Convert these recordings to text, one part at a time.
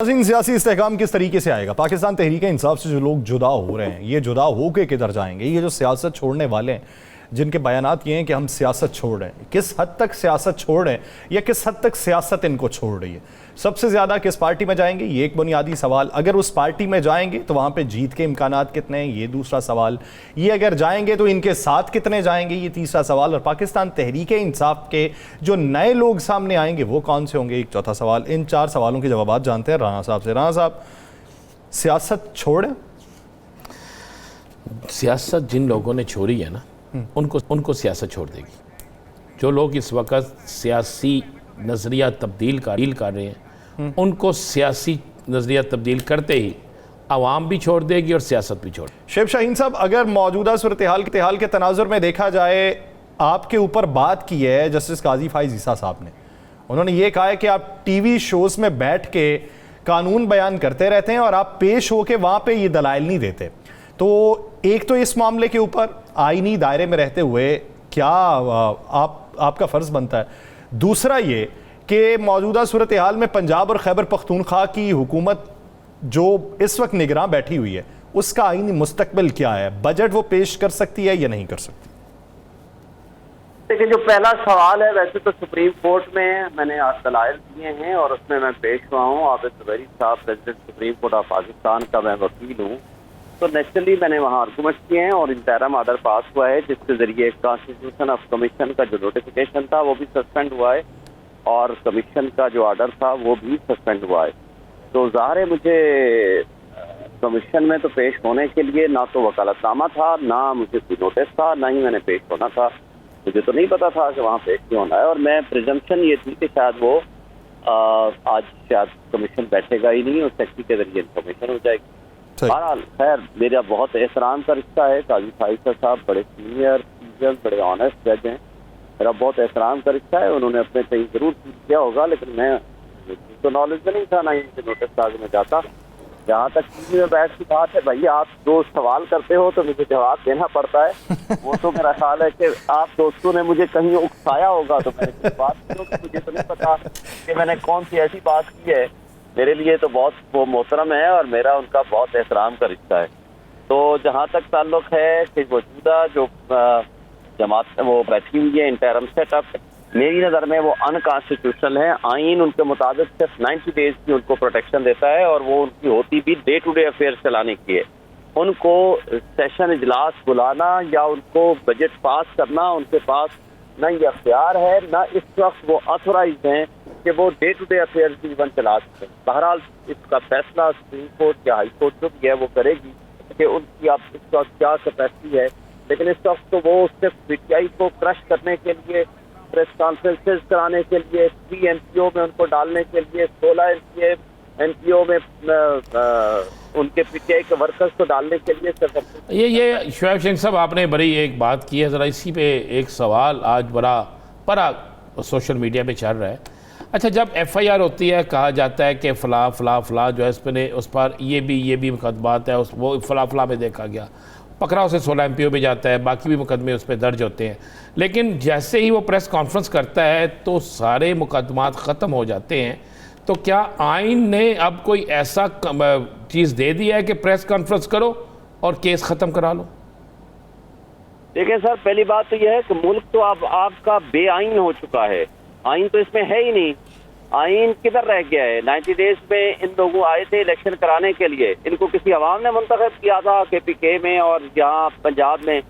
नाज़रीन, सियासी इस्तेहकाम किस तरीके से आएगा? पाकिस्तान तहरीक इंसाफ से जो लोग जुदा हो रहे हैं, ये जुदा हो के किधर जाएंगे? ये जो सियासत छोड़ने वाले हैं, जिनके बयानात ये हैं कि हम सियासत छोड़ रहे हैं, किस हद तक सियासत छोड़ रहे हैं या किस हद तक सियासत इनको छोड़ रही है? सबसे ज़्यादा किस पार्टी में जाएंगे, ये एक बुनियादी सवाल। अगर उस पार्टी में जाएंगे तो वहाँ पे जीत के इम्कानात कितने हैं, ये दूसरा सवाल। ये अगर जाएंगे तो इनके साथ कितने जाएंगे, ये तीसरा सवाल। और पाकिस्तान तहरीक इंसाफ के जो नए लोग सामने आएंगे वो कौन से होंगे, एक चौथा सवाल। इन चार सवालों के जवाब जानते हैं राना साहब से। राना साहब, सियासत छोड़ें? सियासत जिन लोगों ने छोड़ी है ना, उनको सियासत छोड़ देगी। जो लोग इस वक्त सियासी नज़रिया तब्दील कर रहे हैं, उनको सियासी नज़रिया तब्दील करते ही आवाम भी छोड़ देगी और सियासत भी छोड़। शेब शाहीन साहब, अगर मौजूदा सूरत हाल के तनाजुर में देखा जाए, आपके ऊपर बात की है जस्टिस काजी फाइज ईसा साहब ने। उन्होंने ये कहा है कि आप टीवी शोज़ में बैठ के कानून बयान करते रहते हैं और आप पेश होके वहाँ पे ये दलाइल नहीं देते। तो एक तो इस मामले के ऊपर आईनी दायरे में रहते हुए क्या आपका फ़र्ज़ बनता है? दूसरा ये कि मौजूदा सूरत हाल में पंजाब और खैबर पख्तूनख्वा की हुकूमत जो इस वक्त निगरान बैठी हुई है, उसका आईनी मुस्तकबिल क्या है? बजट वो पेश कर सकती है या नहीं कर सकती? देखिए, जो पहला सवाल है, वैसे तो सुप्रीम कोर्ट में मैंने आज दलाइल दिए हैं और उसमें मैं पेश हुआ हूँ। आबिद ज़ुबैरी साहब, president supreme court of Pakistan का मैं वकील हूँ, तो नेचुरली मैंने वहाँ आर्गूमेंट किए हैं और इंटरम आर्डर पास हुआ है, जिसके जरिए कॉन्स्टिट्यूशन ऑफ कमीशन का जो नोटिफिकेशन था वो भी सस्पेंड हुआ है और कमीशन का जो आर्डर था वो भी सस्पेंड हुआ है। तो ज़ाहिर है, मुझे कमीशन में तो पेश होने के लिए ना तो वकालतनामा था, ना मुझे कोई नोटिस था, ना ही मैंने पेश होना था। मुझे तो नहीं पता था कि वहाँ पेश नहीं होना है और मैं प्रिजम्पशन ये थी कि शायद वो आज शायद कमीशन बैठेगा ही नहीं और सेक्रेटरी के जरिए इन्फॉर्मेशन हो जाएगी। बहरहाल खैर, मेरा बहुत एहतराम का रिश्ता है। काजी फाइज साहब बड़े सीनियर, बड़े ऑनेस्ट जज हैं, मेरा बहुत एहतराम का रिश्ता है। उन्होंने अपने कहीं जरूर किया होगा, लेकिन मैं तो नॉलेज में नहीं था, ना ही मुझे नोटिस था कि मैं जाता। जहाँ तक टीवी में बैठ की बात है, भैया आप दो सवाल करते हो तो मुझे जवाब देना पड़ता है। वो तो मेरा ख्याल है कि आप दोस्तों ने मुझे कहीं उकसाया होगा तो मैंने कुछ बात की होगी। मुझे तो नहीं पता कि मैंने कौन सी ऐसी बात की है। मेरे लिए तो बहुत वो मोहतरम है और मेरा उनका बहुत एहतराम का रिश्ता है। तो जहाँ तक ताल्लुक है कि मौजूदा जो जमात वो बैठी हुई है इंटरम सेटअप, मेरी नज़र में वो अनकॉन्स्टिट्यूशनल है। आइन उनके मुताबिक सिर्फ 90 डेज की उनको प्रोटेक्शन देता है और वो उनकी होती भी डे टू डे अफेयर्स चलाने की है। उनको सेशन इजलास बुलाना या उनको बजट पास करना उनके पास न ये अख्तियार है, न इस वक्त वो ऑथोराइज हैं कि वो डे टू डे अफेयर्स भी इवन चला सकते हैं। बहरहाल इसका फैसला सुप्रीम कोर्ट या हाई कोर्ट जो भी है वो करेगी कि उनकी अब इस वक्त क्या कैपेसिटी है। लेकिन इस वक्त तो वो सिर्फ पीटीआई को क्रश करने के लिए, प्रेस कॉन्फ्रेंसेस कराने के लिए, 3 एनपीओ में उनको डालने के लिए, 16 एनपीओ में उनके पीटीआई के वर्कर्स को डालने के लिए सिर्फ ये शोएब शेख साहब, आपने बड़ी एक बात की है। ज़रा इसी पे एक सवाल आज बड़ा सोशल मीडिया पे चल रहा है। अच्छा, जब एफआईआर होती है, कहा जाता है कि फ़ला फ़ला फ़ला जो है उस पर ये भी मुकदमात है, वो फ़ला में देखा गया, पकड़ाव से 16 एमपीओ में जाता है, बाकी भी मुकदमे उस पर दर्ज होते हैं। लेकिन जैसे ही वो प्रेस कॉन्फ्रेंस करता है तो सारे मुकदमात ख़त्म हो जाते हैं। तो क्या आइन ने अब कोई ऐसा चीज़ दे दिया है कि प्रेस कॉन्फ्रेंस करो और केस ख़त्म करा लो? देखिए सर, पहली बात तो यह है कि मुल्क तो अब आपका बेआइन हो चुका है। आइन तो इसमें है ही नहीं। आइन किधर रह गया है? 90 डेज में इन लोगों आए थे इलेक्शन कराने के लिए। इनको किसी अवाम ने मुंतखब किया था KPK में और यहाँ पंजाब में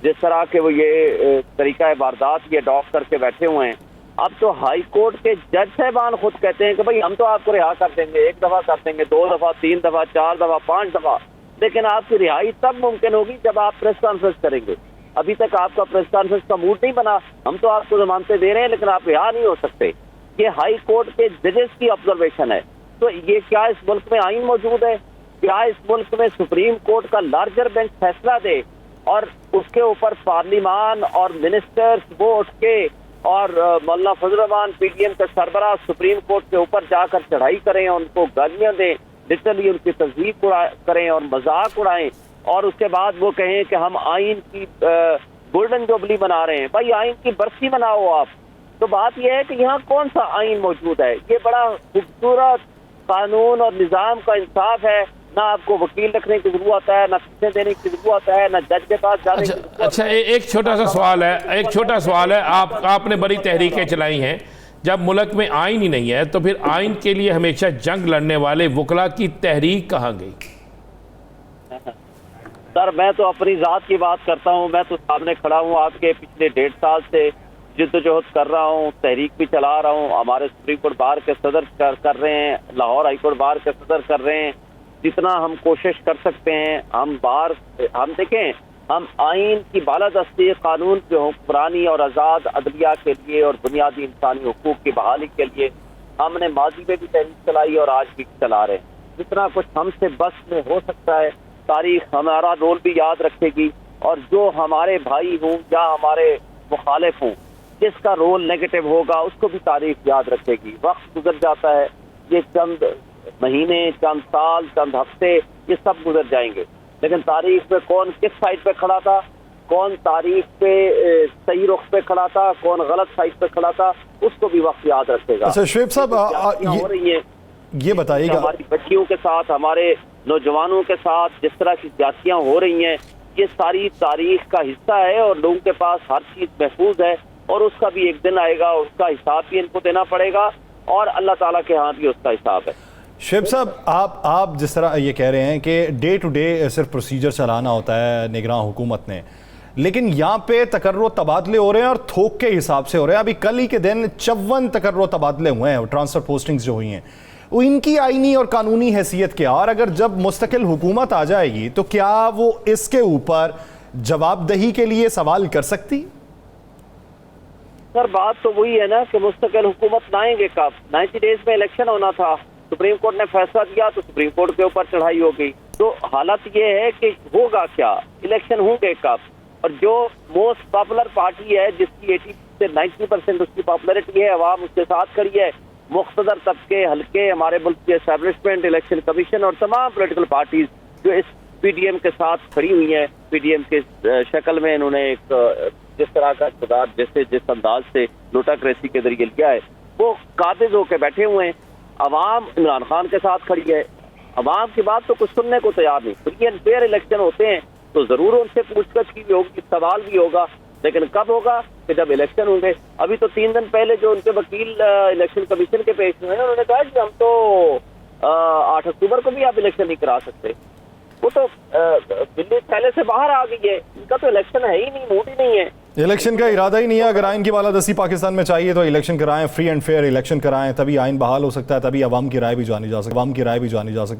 जिस तरह के वो ये तरीका वारदात ये अडॉप्ट करके बैठे हुए हैं। अब तो हाई कोर्ट के जज साहबान खुद कहते हैं कि भाई हम तो आपको रिहा कर देंगे, 1 दफ़ा कर देंगे, 2 दफ़ा, 3 दफ़ा, 4 दफ़ा, 5 दफ़ा, लेकिन आपकी रिहाई तब मुमकिन होगी जब आप प्रेस कॉन्फ्रेंस करेंगे। अभी तक आपका प्रेस कॉन्फ्रेंस का मूड नहीं बना। हम तो आपको जमानतें दे रहे हैं लेकिन आप रिहा नहीं हो सकते। ये हाई कोर्ट के जजेस की ऑब्जर्वेशन है। तो ये क्या इस मुल्क में आइन मौजूद है? क्या इस मुल्क में सुप्रीम कोर्ट का लार्जर बेंच फैसला दे और उसके ऊपर पार्लिमान और मिनिस्टर्स वो उठ के और मौलाना फजल रहमान PDM के सरबराह सुप्रीम कोर्ट के ऊपर जाकर चढ़ाई करें, उनको गालियां दें, लिटरली उनकी तस्दीक करें और मजाक उड़ाएं और उसके बाद वो कहें कि हम आइन की गोल्डन जुबली मना रहे हैं। भाई आइन की बरसी मनाओ आप। तो बात यह है कि यहाँ कौन सा आइन मौजूद है? ये बड़ा खूबसूरत قانون اور نظام کا انصاف ہے، نہ آپ کو وکیل رکھنے کی ضرورت ہے، نہ فیسیں دینے کی ضرورت ہے، نہ جج کے پاس جانے کی ضرورت ہے۔ اچھا ایک چھوٹا سا سوال ہے، آپ نے بڑی تحریکیں چلائی ہیں، جب ملک میں آئین ہی نہیں ہے تو پھر آئین کے لیے ہمیشہ جنگ لڑنے والے وکلاء کی تحریک کہاں گئی؟ سر میں تو اپنی ذات کی بات کرتا ہوں، میں تو سامنے کھڑا ہوں، آپ کے پچھلے 1.5 سال سے جدوجہد کر رہا ہوں، تحریک بھی چلا رہا ہوں، ہمارے سپریم کورٹ بار کے صدر کر رہے ہیں، لاہور ہائی کورٹ بار کے صدر کر رہے ہیں، جتنا ہم کوشش کر سکتے ہیں ہم دیکھیں، ہم آئین کی بالادستی، قانون کی حکمرانی اور آزاد عدلیہ کے لیے اور بنیادی انسانی حقوق کی بحالی کے لیے ہم نے ماضی میں بھی تحریک چلائی اور آج بھی چلا رہے ہیں۔ جتنا کچھ ہم سے بس میں ہو سکتا ہے، تاریخ ہمارا رول بھی یاد رکھے گی، اور جو ہمارے بھائی ہوں یا ہمارے مخالف ہوں جس کا رول نیگیٹو ہوگا اس کو بھی تاریخ یاد رکھے گی۔ وقت گزر جاتا ہے، یہ چند مہینے، چند سال، چند ہفتے یہ سب گزر جائیں گے، لیکن تاریخ میں کون کس سائڈ پہ کھڑا تھا، کون تاریخ پہ صحیح رخ پہ کھڑا تھا، کون غلط سائڈ پہ کھڑا تھا، اس کو بھی وقت یاد رکھے گا۔ اچھا شعیب صاحب ہو رہی ہیں یہ بتائیے گا، ہماری بچیوں کے ساتھ، ہمارے نوجوانوں کے ساتھ جس طرح کی زیادتیاں ہو رہی ہیں، یہ ساری تاریخ کا حصہ ہے اور لوگوں کے پاس ہر چیز محفوظ ہے، اور اس کا بھی ایک دن آئے گا، اس کا حساب بھی ان کو دینا پڑے گا، اور اللہ تعالیٰ کے ہاں بھی اس کا حساب ہے۔ شعیب صاحب آپ جس طرح یہ کہہ رہے ہیں کہ ڈے ٹو ڈے صرف پروسیجر چلانا ہوتا ہے نگراں حکومت نے، لیکن یہاں پہ تقرر و تبادلے ہو رہے ہیں اور تھوک کے حساب سے ہو رہے ہیں۔ ابھی کل ہی کے دن 54 تقرر و تبادلے ہوئے ہیں، ٹرانسفر پوسٹنگز جو ہوئی ہیں، وہ ان کی آئینی اور قانونی حیثیت کیا، اور اگر جب مستقل حکومت آ جائے گی تو کیا وہ اس کے اوپر جواب دہی کے لیے سوال کر سکتی؟ سر بات تو وہی ہے نا کہ مستقل حکومت لائیں گے کب؟ 90 ڈیز میں الیکشن ہونا تھا، سپریم کورٹ نے فیصلہ دیا تو سپریم کورٹ کے اوپر چڑھائی ہو گئی۔ تو حالت یہ ہے کہ ہوگا کیا، الیکشن ہوں گے کب؟ اور جو موسٹ پاپولر پارٹی ہے جس کی 80 سے 90% اس کی پاپولرٹی ہے، عوام اس کے ساتھ کھڑی ہے، مقتدر طبقے، حلقے، ہمارے ملک کے اسٹیبلشمنٹ، الیکشن کمیشن اور تمام پولیٹیکل پارٹیز جو اس پی ڈی ایم کے ساتھ کھڑی ہوئی ہیں، پی ڈی ایم کے شکل میں انہوں نے ایک جس طرح کا اقتدار جس انداز سے نوٹاکریسی کے ذریعے لیا ہے، وہ قابض ہو کے بیٹھے ہوئے ہیں۔ عوام عمران خان کے ساتھ کھڑی ہے، عوام کی بات تو کچھ سننے کو تیار نہیں۔ فری اینڈ فیئر الیکشن ہوتے ہیں تو ضرور ان سے پوچھ گچھ کی بھی ہوگی، سوال بھی ہوگا، لیکن کب ہوگا کہ جب الیکشن ہوں گے۔ ابھی تو 3 دن پہلے جو ان کے وکیل الیکشن کمیشن کے پیش ہوئے ہیں، انہوں نے کہا کہ ہم تو 8 اکتوبر کو بھی آپ الیکشن نہیں کرا سکتے۔ وہ تو دلی پہلے سے باہر آ گئی ہے، ان کا تو الیکشن ہے ہی نہیں، موڈ ہی نہیں ہے، الیکشن کا ارادہ ہی نہیں ہے۔ اگر آئین کی بالادستی پاکستان میں چاہیے تو الیکشن کرائیں، فری اینڈ فیئر الیکشن کرائیں، تبھی آئین بحال ہو سکتا ہے، تبھی عوام کی رائے بھی جانی جا سکتی ہے۔